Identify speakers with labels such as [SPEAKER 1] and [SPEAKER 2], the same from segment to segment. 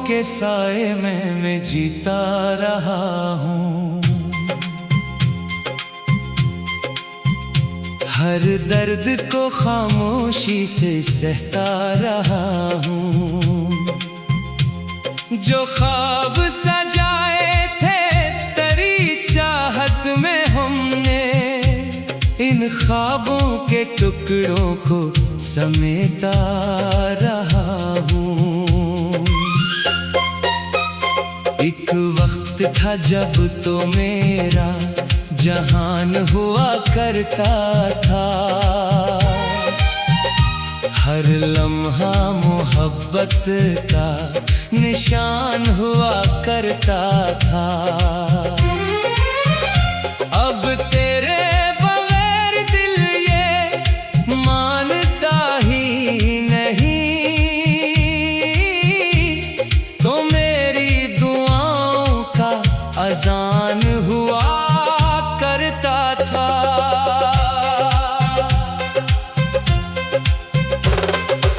[SPEAKER 1] के साए में मैं जीता रहा हूँ। हर दर्द को खामोशी से सहता रहा हूँ। जो ख्वाब सजाए थे तेरी चाहत में हमने, इन ख्वाबों के टुकड़ों को समेटा रहा हूँ। एक वक्त था जब तो मेरा जहान हुआ करता था। हर लम्हा मोहब्बत का निशान हुआ करता था। अब तेरे बगैर दिल ये मानता ही नहीं, तो मेरी दुआओं का अजान हुआ करता था।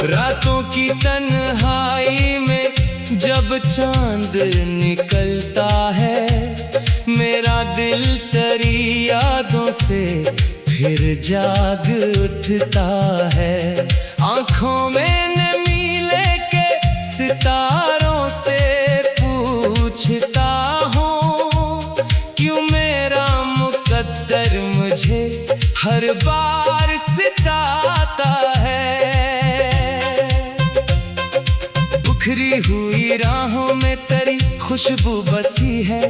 [SPEAKER 1] रातों की तन्हाई में जब चांद निकलता है, मेरा दिल तेरी यादों से फिर जाग उठता है। आँखों में नमी लेके सितारों से पूछता हूँ, क्यों मेरा मुकद्दर मुझे हर बार सिताता है। बिखरी हुई राहों में तेरी खुशबू बसी है,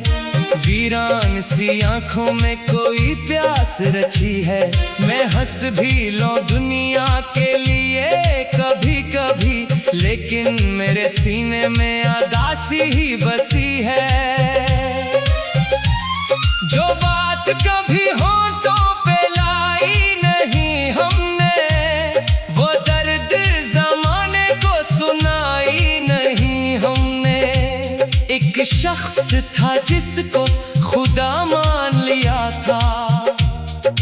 [SPEAKER 1] वीरान सी आंखों में कोई प्यास रची है। मैं हंस भी लूं दुनिया के लिए कभी कभी, लेकिन मेरे सीने में उदासी ही बसी है। जो बात कभी होठों पे लाई नहीं हमने, वो दर्द जमाने को सुनाई नहीं हमने। एक शख्स था जिसको खुदा मान लिया था,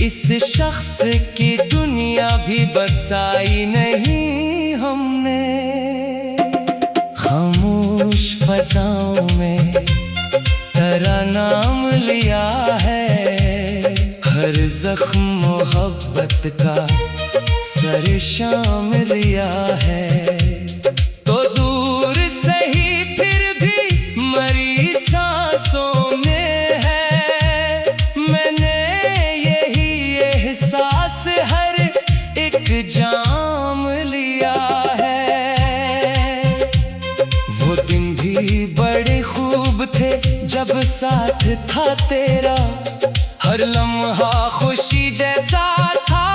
[SPEAKER 1] इस शख्स की दुनिया भी बसाई नहीं हमने। खामोश फज़ाओं में तेरा नाम लिया है, हर जख्म मोहब्बत का सर शाम लिया है। तो दूर से ही फिर भी मरी सांसों में है, मैंने यही एहसास हर एक जाम लिया है। वो दिन भी बड़े खूब थे जब साथ था तेरा, हर लम्हा खुशी जैसा था,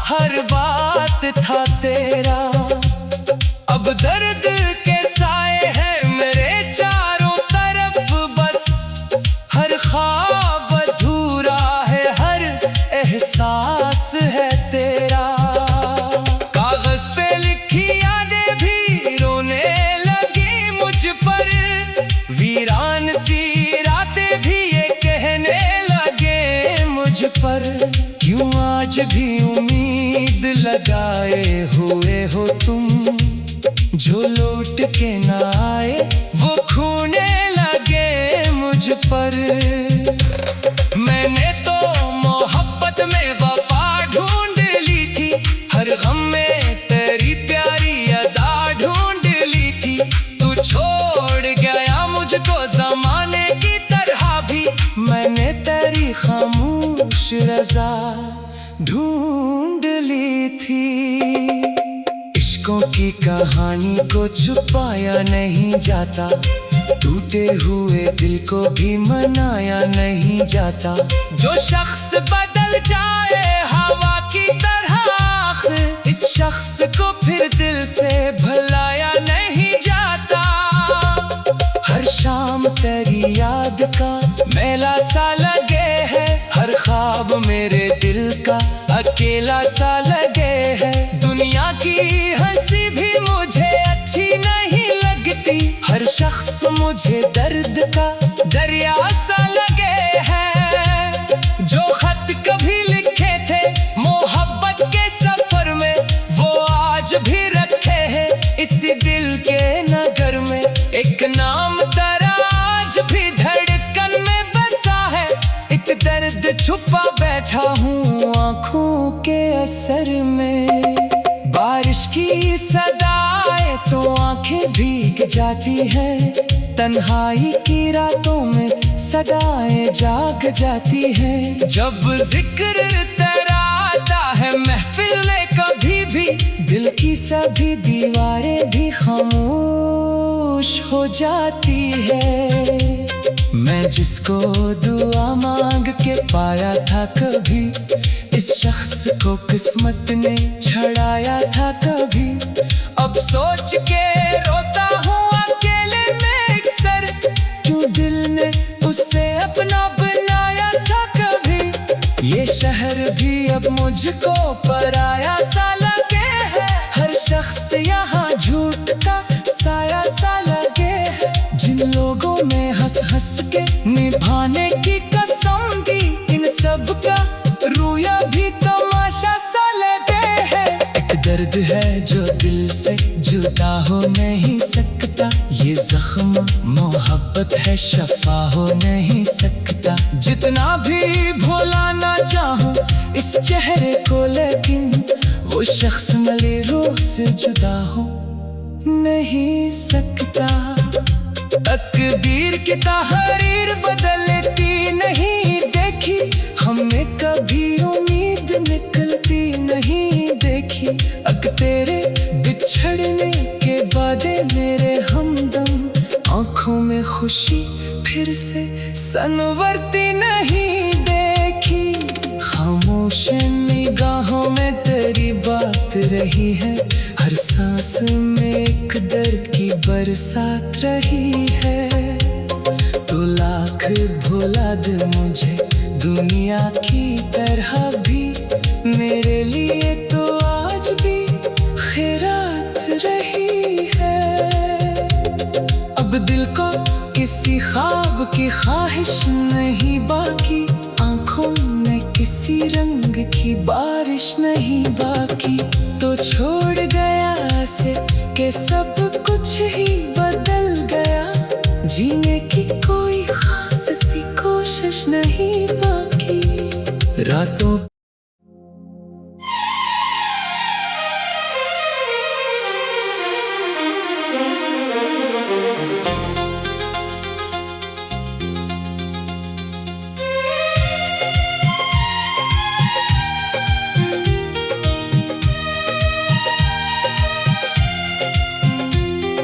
[SPEAKER 1] हर बात था तेरा। अब दर्द के साए हैं मेरे चारों तरफ बस, हर ख्वाब अधूरा है, हर एहसास है तेरा। कागज पे लिखी यादें भी रोने लगी मुझ पर, वीरान सी रातें भी ये कहने लगे मुझ पर। क्यों आज भी उम्मीद लगाए हुए हो तुम, जो लौट के ना आए वो खोने लगे मुझ पर। मैंने तो मोहब्बत में वफा ढूंढ ली थी, हर गम में तेरी प्यारी अदा ढूंढ ली थी। तू छोड़ गया मुझको ज़माने की तरह भी, मैंने तेरी खामोश रज़ा ढूंढ ली थी। इश्कों की कहानी को छुपाया नहीं जाता, टूटे हुए दिल को भी मनाया नहीं जाता। जो शख्स बदल जाए हवा की तरह, इस शख्स को फिर दिल से भुलाया नहीं जाता। हर शाम तेरी याद का मेला सा लगे है, हर ख्वाब मेरे दिल का अकेला सा लगे है। दुनिया की हंसी भी मुझे अच्छी नहीं लगती, हर शख्स मुझे दर्द का दरिया सा लगे है। जो खत कभी लिखे थे मोहब्बत के सफर में, वो आज भी रखे हैं इसी दिल के नगर में। एक नाम के असर में। बारिश की सदाएं तो आंखें भीग जाती हैं, तन्हाई की रातों में सदाएं जाग जाती हैं। जब जिक्र तेरा आता है महफिल में कभी भी, दिल की सभी दीवारें भी खामोश हो जाती है। मैं जिसको दुआ मांग के पाया था कभी, इस शख्स को किस्मत ने छड़ाया था कभी। अब सोच के रोता हूँ अकेले में अक्सर, क्यों दिल ने उसे अपना बनाया था कभी। ये शहर भी अब मुझको पराया सा लगे है, हर शख्स यहाँ झूठ का साया सा लगे है। जिन लोगों ने हंस हंस के निभाने की कसम दी, इन सब का रोया भी तमाशा सा लगे है। एक दर्द है जो दिल से जुदा हो नहीं सकता, ये जख्म मोहब्बत है शफा हो नहीं सकता। जितना भी भुलाना चाहूं इस चेहरे को, लेकिन वो शख्स मिले रूह से जुदा हो नहीं सकता। तकदीर की तहरीर बदलती नहीं देखी, हमने कभी उम्मीद निकलती नहीं देखी। अग तेरे बिछड़ने के बाद मेरे हमदम, आंखों में खुशी फिर से सनवरती नहीं देखी। खामोश निगाहों में तेरी बात रही है, हर सांस में एक दर्द की बरसात रही है। तो लाख भुला दे मुझे दुनिया की तरह भी, मेरे लिए तो आज भी खैरात रही है। अब दिल को किसी ख्वाब की ख्वाहिश नहीं बाकी, आंखों में किसी रंग की बारिश नहीं बाकी। तो छोड़ गया से के सब कुछ ही बदल गया, जीने की कोई खास सी कोशिश नहीं बाकी। रातों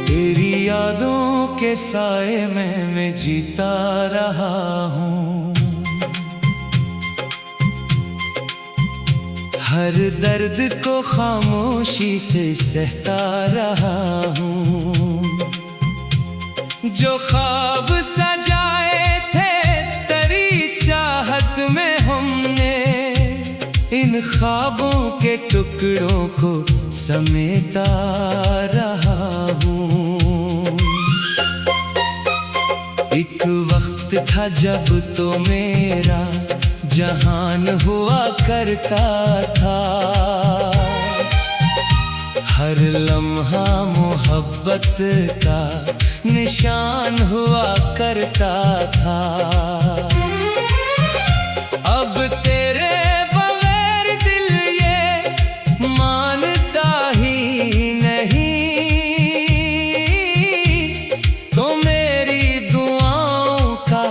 [SPEAKER 1] तेरी यादों के साए में मैं जीता रहा हूँ, हर दर्द को खामोशी से सहता रहा हूँ। जो ख्वाब सजाए थे तेरी चाहत में हमने, इन ख्वाबों के टुकड़ों को समेटा रहा हूँ। एक वक्त था जब तो मेरा जहान हुआ करता था, हर लम्हा मोहब्बत का निशान हुआ करता था। अब तेरे बगैर दिल ये मानता ही नहीं, तो मेरी दुआओं का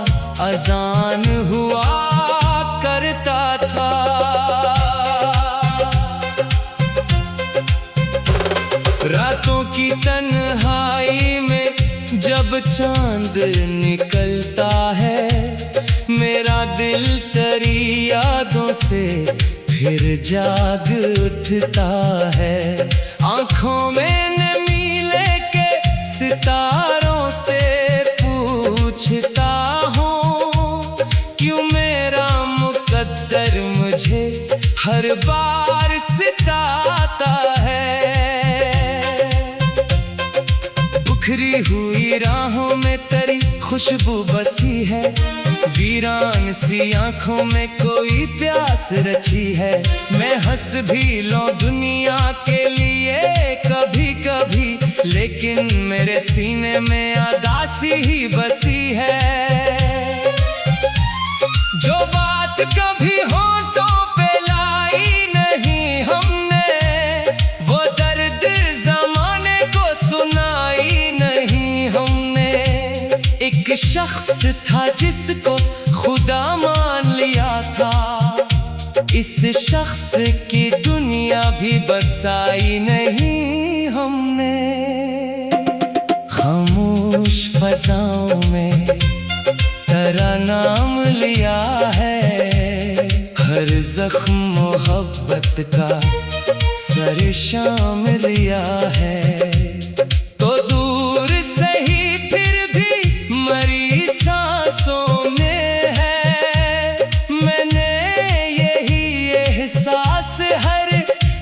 [SPEAKER 1] अजान हुआ करता था। रातों की तन्हाई में जब चांद निकलता है, मेरा दिल तेरी यादों से फिर जाग उठता है। आंखों में नमी लेके सितारों से पूछता हूँ, क्यों मेरा मुकद्दर मुझे हर बार सिताता है। बिखरी हुई राहों में तेरी खुशबू बसी है, वीरान सी आंखों में कोई प्यास रची है। मैं हंस भी लूं दुनिया के लिए कभी कभी, लेकिन मेरे सीने में उदासी ही बसी है। जो बात कभी होठों पे लाई नहीं, शख्स था जिसको खुदा मान लिया था, इस शख्स की दुनिया भी बसाई नहीं हमने। खामोश फजाओं में तेरा नाम लिया है, हर जख्म मोहब्बत का सर शाम लिया है। तो दूर से ही फिर भी मरी सांसों में है, मैंने यही एहसास हर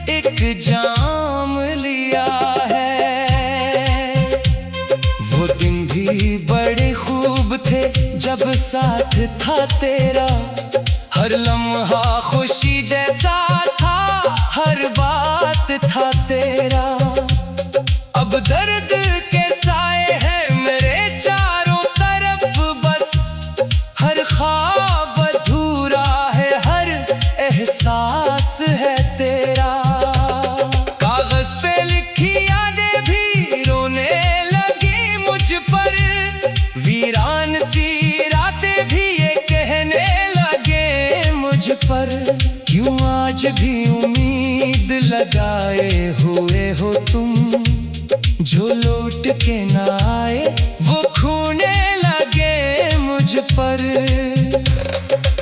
[SPEAKER 1] एक जाम लिया है। वो दिन भी बड़े खूब थे जब साथ था तेरा, हर लम्हा खुशी जैसा था, हर बात था तेरा। अब दर्द के साए हैं मेरे चारों तरफ, बस हर ख्वाब अधूरा है, हर एहसास है तेरा। कागज पे लिखी यादें भी रोने लगी मुझ पर, वीरान सी रातें भी ये कहने लगे मुझ पर। क्यों आज भी उम्मीद लगाए हुए हो तुम, जो लौट के ना आए वो खूने लगे मुझ पर।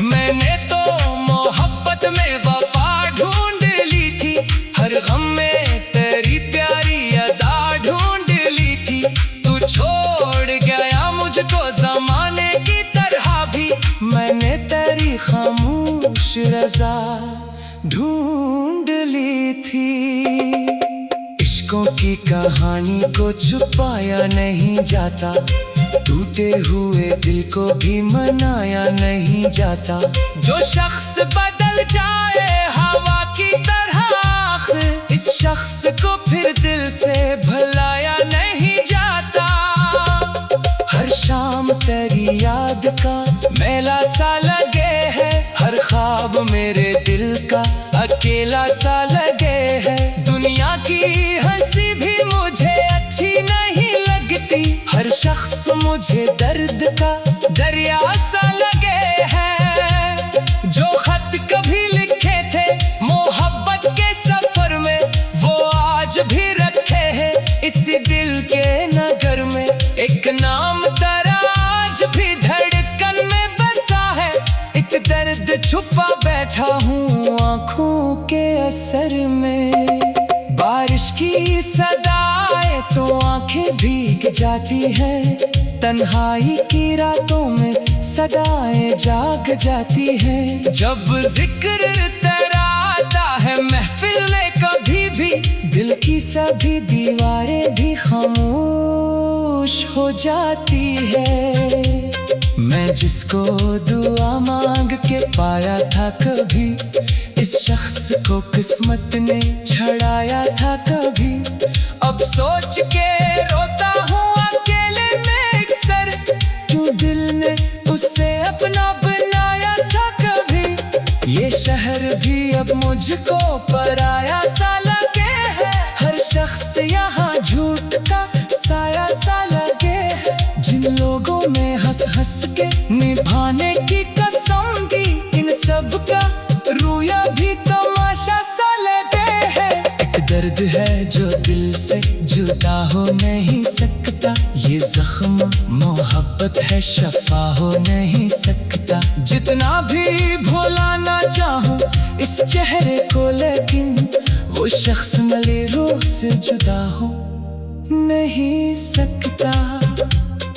[SPEAKER 1] मैंने तो मोहब्बत में वफा ढूंढ ली थी, हर गम में तेरी प्यारी अदा ढूंढ ली थी। तू छोड़ गया मुझको ज़माने की तरह भी, मैंने तेरी खामोश रज़ा ढूंढ ली थी। इश्कों की कहानी को छुपाया नहीं जाता, टूटे हुए दिल को भी मनाया नहीं जाता। जो शख्स बदल जाए हवा की तरह, इस शख्स को फिर दिल से भुलाया नहीं जाता। हर शाम तेरी याद का मेला सा लगे है, हर ख्वाब मेरे दिल का अकेला सा लगे है। दुनिया की हंसी भी मुझे अच्छी नहीं लगती, हर शख्स मुझे दर्द का दरिया सा लगे है। जो खत कभी लिखे थे मोहब्बत के सफर में, वो आज भी रखे हैं इसी दिल के नगर में। एक नाम तेरा आज भी धड़कन में बसा है, एक दर्द छुपा बैठा हूँ आँखों के असर में। बारिश की सदाएं तो आंखें भीग जाती हैं, तन्हाई की रातों में सदाएं जाग जाती हैं। जब जिक्र तेरा आता है महफिल में कभी भी, दिल की सभी दीवारें भी खामोश हो जाती है। मैं जिसको दुआ मांग के पाया था कभी, इस शख्स को किस्मत ने छड़ाया था कभी। अब सोच के रोता हूँ अकेले में अक्सर, क्यों दिल ने उसे अपना बनाया था कभी। ये शहर भी अब मुझको पराया सा लगे है, हर शख्स यहाँ झूठ का साया सा लगे है। जिन लोगों में हंस हंस के निभाने की कसम दी, इन सब का रोया भी तमाशा सा लगे है। एक दर्द है जो दिल से जुदा हो नहीं सकता, ये जख्म मोहब्बत है शफा हो नहीं सकता। जितना भी भुलाना चाहूँ इस चेहरे को, लेकिन वो शख्स मेरी रूह से जुदा हो नहीं सकता।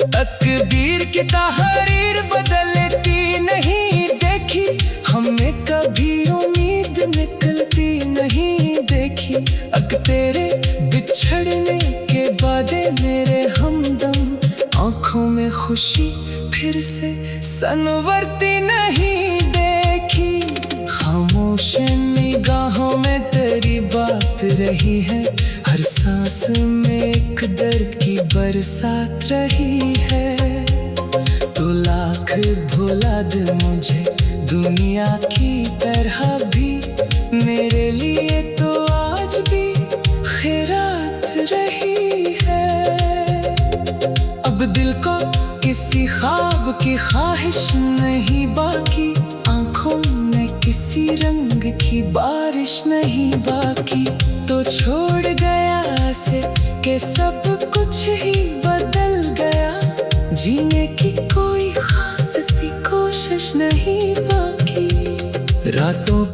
[SPEAKER 1] तकदीर की तहरीर बदलती नहीं देखी हमने कभी, उम्मीद निकलती नहीं देखी। अग तेरे बिछड़ने के बाद मेरे हमदम, आंखों में खुशी फिर से सनवरती नहीं देखी। खामोश निगाहों में तेरी बात रही है, हर सांस में एक दर्द की बरसात रही है। तो लाख भुला दे मुझे दुनिया की तरह भी, मेरे लिए तो आज भी खैरात रही है। अब दिल को किसी ख्वाब की ख्वाहिश नहीं बाकी, आंखों में किसी रंग की बारिश नहीं बाकी। तो छोड़ गया से कि सब कुछ ही बदल गया, जीने की कोई खास सी कोशिश नहीं बाकी। रातों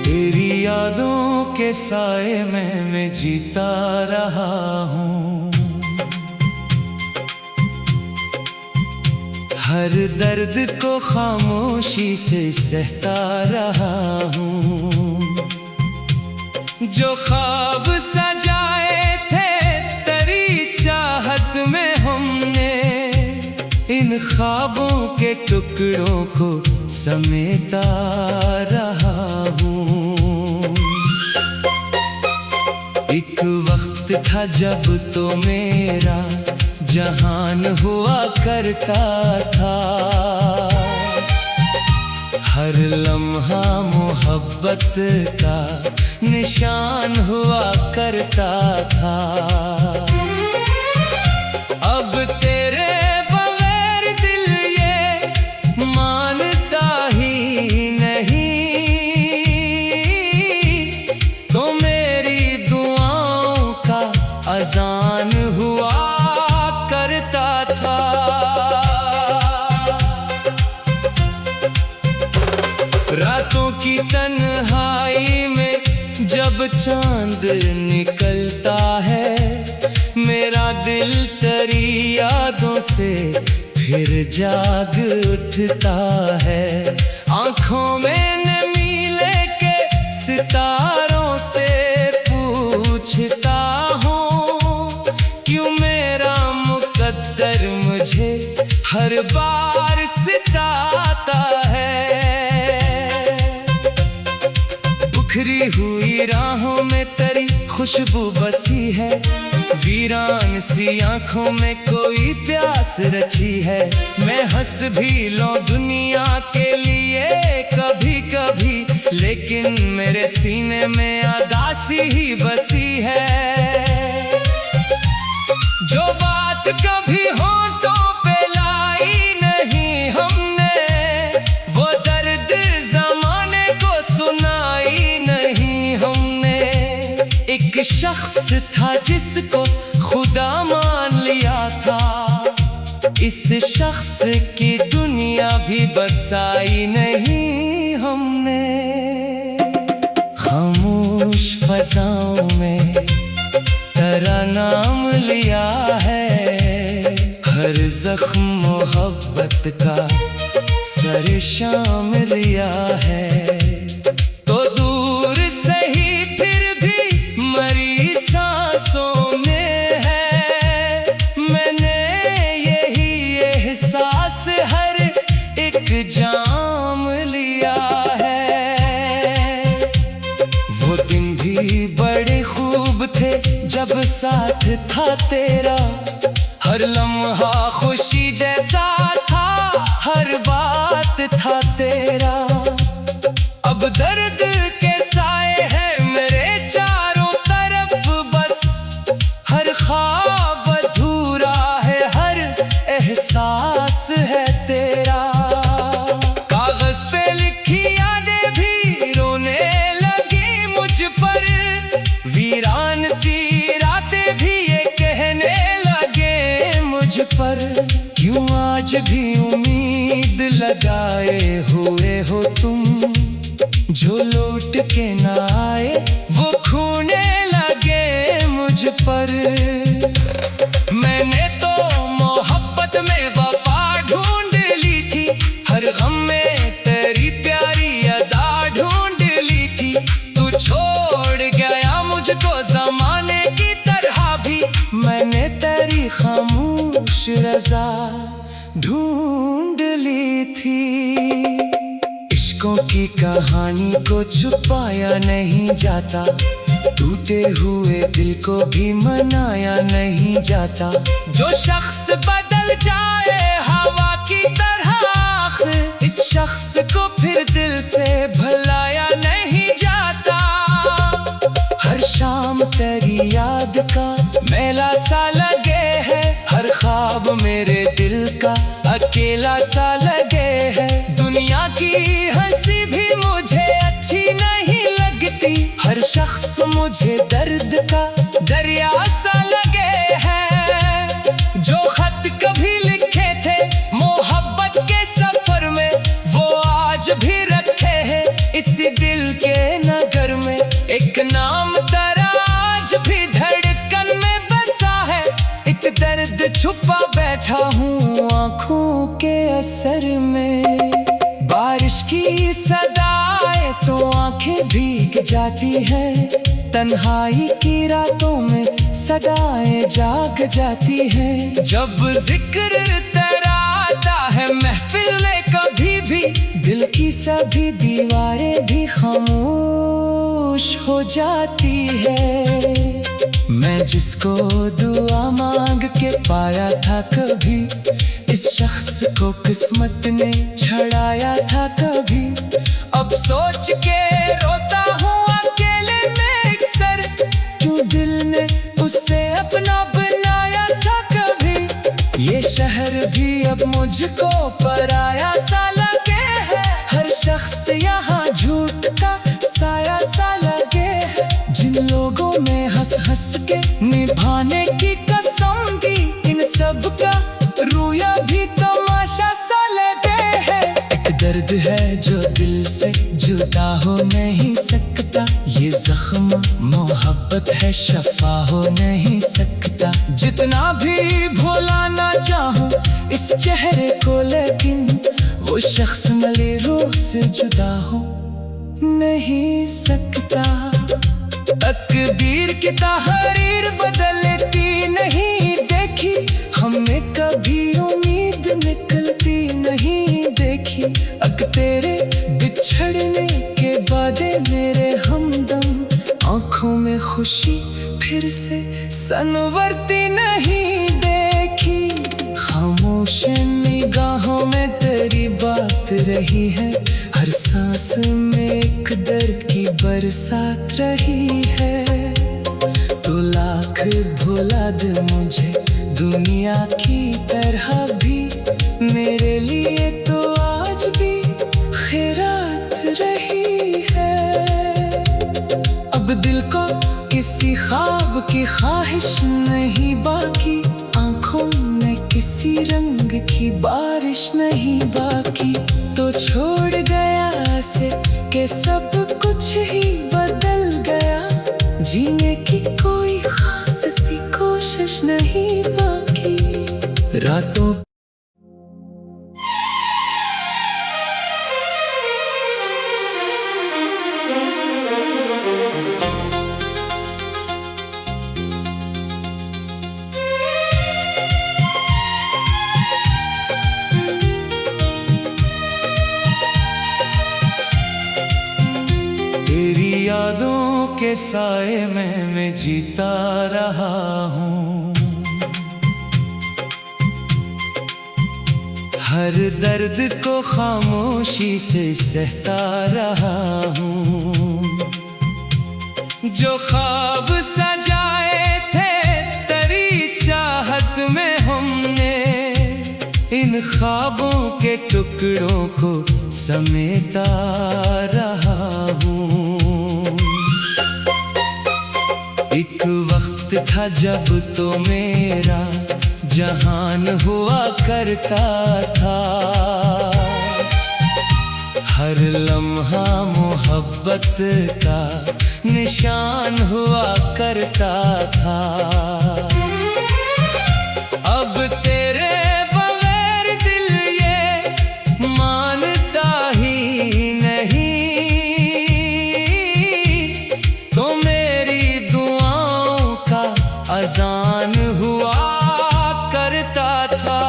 [SPEAKER 1] तेरी यादों के साए में मैं जीता रहा हूँ, हर दर्द को खामोशी से सहता रहा हूँ। जो ख्वाब सजाए थे तेरी चाहत में हमने, इन ख्वाबों के टुकड़ों को समेटा रहा हूँ। एक वक्त था जब तो मेरा जहान हुआ करता था, हर लम्हा मोहब्बत का निशान हुआ करता था। अब तेरे बगैर दिल ये मानता ही नहीं, तो मेरी दुआओं का अजान हुआ करता था। रातों की तन्हाई में जब चांद निकलता है, मेरा दिल तेरी यादों से फिर जाग उठता है। आंखों में नमी लेके सितारों से पूछता हूँ, क्यों मेरा मुकद्दर मुझे हर बार सिताता है। बिखरी हुई राहों में तेरी खुशबू बसी है, वीरान सी आंखों में कोई प्यास रची है। मैं हंस भी लूं दुनिया के लिए कभी कभी, लेकिन मेरे सीने में उदासी ही बसी है। जो बात कभी होठों पे लाई नहीं हमने, वो दर्द जमाने को सुनाई नहीं हमने। एक शख्स था जिसको खुदा मान लिया था, इस शख्स की दुनिया भी बसाई नहीं हमने। खामोश फज़ाओं में तेरा नाम लिया है, हर जख्म मोहब्बत का सर शाम लिया है। तो दूर से ही फिर भी मरी सांसों में है, मैंने यही एहसास हर एक जाम लिया है। वो दिन भी बड़े खूब थे जब साथ था तेरा, हर लम्हा खुशी जैसा था, हर बात था तेरा। अब दर्द के साए हैं मेरे चारों तरफ बस, हर ख्वाब अधूरा है, हर एहसास है तेरा। कागज पे लिखी यादें भी रोने लगी मुझ पर, वीरान सी रातें भी ये कहने लगे मुझ पर। क्यों आज भी उम्मीद लगाए हुए हो तुम, जो लौट के ना आए वो खूने लगे मुझ पर। मैंने तो मोहब्बत में वफा ढूंढ ली थी, हर गम में तेरी प्यारी अदा ढूंढ ली थी। तू छोड़ गया मुझको जमाने की तरह भी, मैंने तेरी खामोश रज़ा ढूंढ ली थी। इश्कों की कहानी को छुपाया नहीं जाता, टूटे हुए दिल को भी मनाया नहीं जाता। जो शख्स बदल जाए हवा की तरह, इस शख्स को फिर दिल से भुलाया नहीं जाता। हर शाम तेरी याद का मेला सा लगे है, हर ख्वाब मेरे दिल का अकेला सा लगे है। दुनिया की हंसी भी मुझे अच्छी नहीं लगती, हर शख्स मुझे दर्द का दरिया सा लगे है। जो खत कभी लिखे थे मोहब्बत के सफर में, वो आज भी रखे हैं इसी दिल के नगर में। एक नाम तेरा आज भी धड़कन में बसा है, एक दर्द छुपा बैठा हूँ आँखों के असर में। बारिश की सदाएं तो आंखें भीग जाती है, तन्हाई की रातों में सदाएं जाग जाती है। जब जिक्र तेरा आता है महफिल में कभी भी, दिल की सभी दीवारें भी खामोश हो जाती है। मैं जिसको दुआ मांग के पाया था कभी, इस शख्स को किस्मत ने छड़ाया था कभी। अब सोच के रोता हूँ अकेले में अक्सर, क्यों दिल ने उसे अपना बनाया था कभी। ये शहर भी अब मुझको पराया सा लगे है, हर शख्स यहाँ झूठ का साया सा लगे है। जिन लोगों ने हंस हंस के निभाने की कसम दी, इन सब का रोया भी तमाशा सा लगे है। एक दर्द है जो दिल से जुदा हो नहीं सकता, ये जख्म मोहब्बत है शफा हो नहीं सकता। जितना भी भुलाना चाहूं इस चेहरे को, लेकिन वो शख्स मिले रूह से जुदा हो नहीं सकता। तकदीर की तहरीर बदलती नहीं देखी हमने कभी, उम्मीद निकलती नहीं देखी। अक तेरे बिछड़ने के बाद मेरे हमदम, आंखों में खुशी फिर से सनवरती नहीं देखी। खामोश निगाहों में तेरी बात रही है, हर सांस में एक दर्द की बरसात रही है। तो लाख भुला दे मुझे दुनिया की तरह भी, मेरे लिए तो आज भी खैरात रही है। अब दिल को किसी ख्वाब की ख्वाहिश नहीं बाकी, आंखों में किसी रंग की बारिश नहीं बाकी। तो छोड़ गया से के सब कुछ ही बदल गया, जीने की कोई खास सी कोशिश नहीं बाकी। रातों तेरी यादों के साए में मैं जीता रहा हूँ, हर दर्द को खामोशी से सहता रहा हूँ। जो ख्वाब सजाए थे तेरी चाहत में हमने, इन ख्वाबों के टुकड़ों को समेटा रहा हूँ। एक वक्त था जब तो मेरा जहान हुआ करता था, हर लम्हा मोहब्बत का निशान हुआ करता था। अब तेरे बगैर दिल ये मानता ही नहीं, तो मेरी दुआओं का अजान हुआ करता था।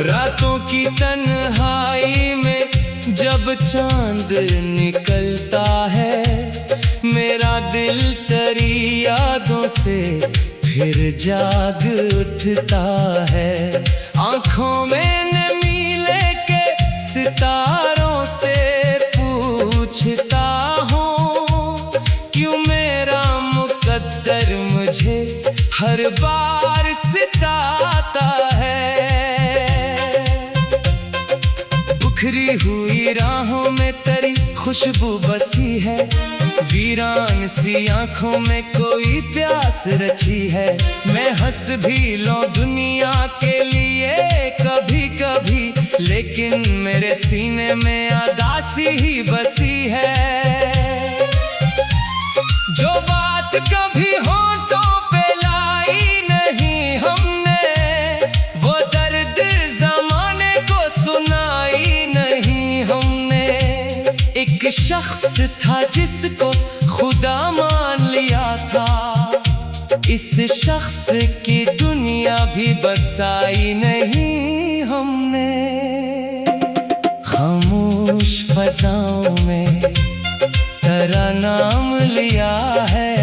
[SPEAKER 1] रातों की तन्हाई में जब जब चांद निकलता है मेरा दिल तेरी यादों से फिर जाग उठता है। आंखों में नमी लेके सितारों से पूछता हूँ क्यों मेरा मुकद्दर मुझे हर बार सिताता है। बिखरी हुई राहों में तेरी खुशबू बसी है, वीरान सी आंखों में कोई प्यास रची है। मैं हंस भी लूं दुनिया के लिए कभी कभी, लेकिन मेरे सीने में उदासी ही बसी है। जो बात कभी होठों पे लाई नहीं हमने, वो दर्द जमाने को सुनाई नहीं हमने। एक शख्स था जिसको खुदा मान लिया था, इस शख्स की दुनिया भी बसाई नहीं हमने। खामोश फज़ाओं में तेरा नाम लिया है,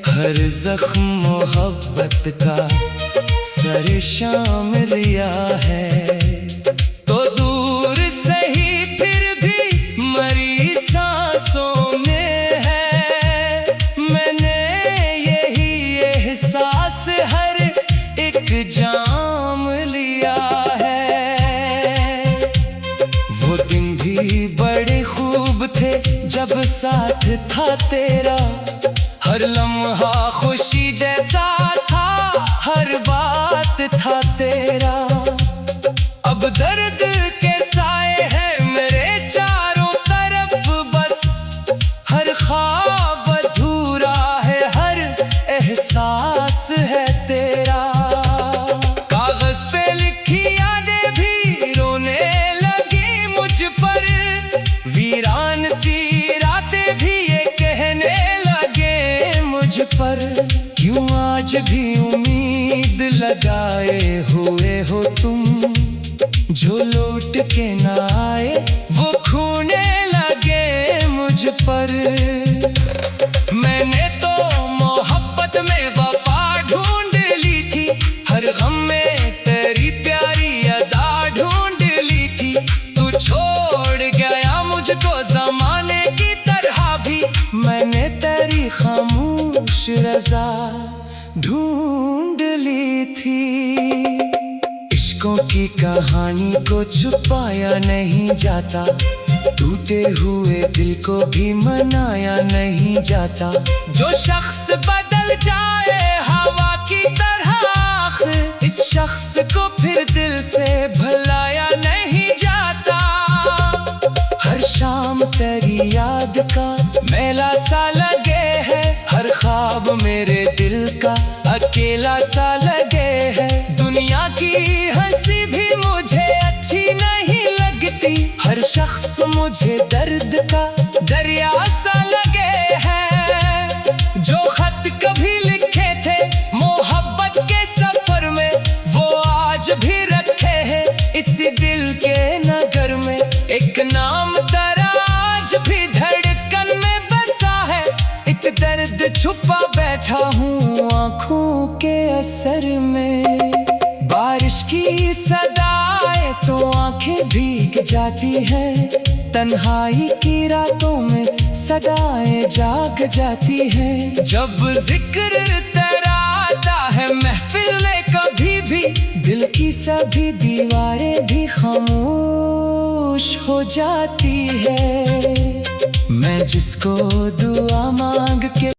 [SPEAKER 1] हर जख्म मोहब्बत का सर शाम लिया है। तो दूर से ही फिर भी मरी सांसों में है, मैंने यही एहसास हर एक जाम लिया है। वो दिन भी बड़े खूब थे जब साथ था तेरा, हर लम्हा खुशी जैसा था, हर बात था तेरा। अब दर्द के साए हैं मेरे चारों तरफ, बस हर ख्वाब अधूरा है, हर एहसास है तेरा। कागज पे लिखी यादें भी रोने लगी मुझ पर, वीरान सी रातें भी ये कहने लगे मुझ पर। क्यों आज भी उम्मीद लगाए हुए हो तुम, जो लौट के ना आए वो खोने लगे मुझ पर। मैंने तो मोहब्बत में वफा ढूंढ ली थी, हर गम में तेरी प्यारी अदा ढूंढ ली थी। तू छोड़ गया मुझको जमाने की तरह भी, मैंने तेरी खामोश रज़ा ढूंढ ली थी। इश्कों की कहानी को छुपाया नहीं जाता, टूटे हुए दिल को भी मनाया नहीं जाता। जो शख्स बदल जाए हवा की तरह, इस शख्स को फिर दिल से भुलाया नहीं जाता। हर शाम तेरी याद का मेला सा लगे है, हर ख्वाब मेरे दिल का अकेला सा लगे है। दुनिया की हंसी भी मुझे अच्छी नहीं लगती, हर शख्स मुझे दर्द का दरिया सा लगे है। जो खत कभी लिखे थे मोहब्बत के सफर में, वो आज भी रखे हैं इसी दिल के नगर में। एक नाम तेरा आज भी धड़कन में बसा है, एक दर्द छुपा बैठा हूँ आँखों के असर में। बारिश की सदाएं तो आंखें भीग जाती हैं, तन्हाई की रातों में सदाएं जाग जाती हैं। जब जिक्र तेरा आता है महफिल में कभी भी, दिल की सभी दीवारें भी खामोश हो जाती है। मैं जिसको दुआ मांग के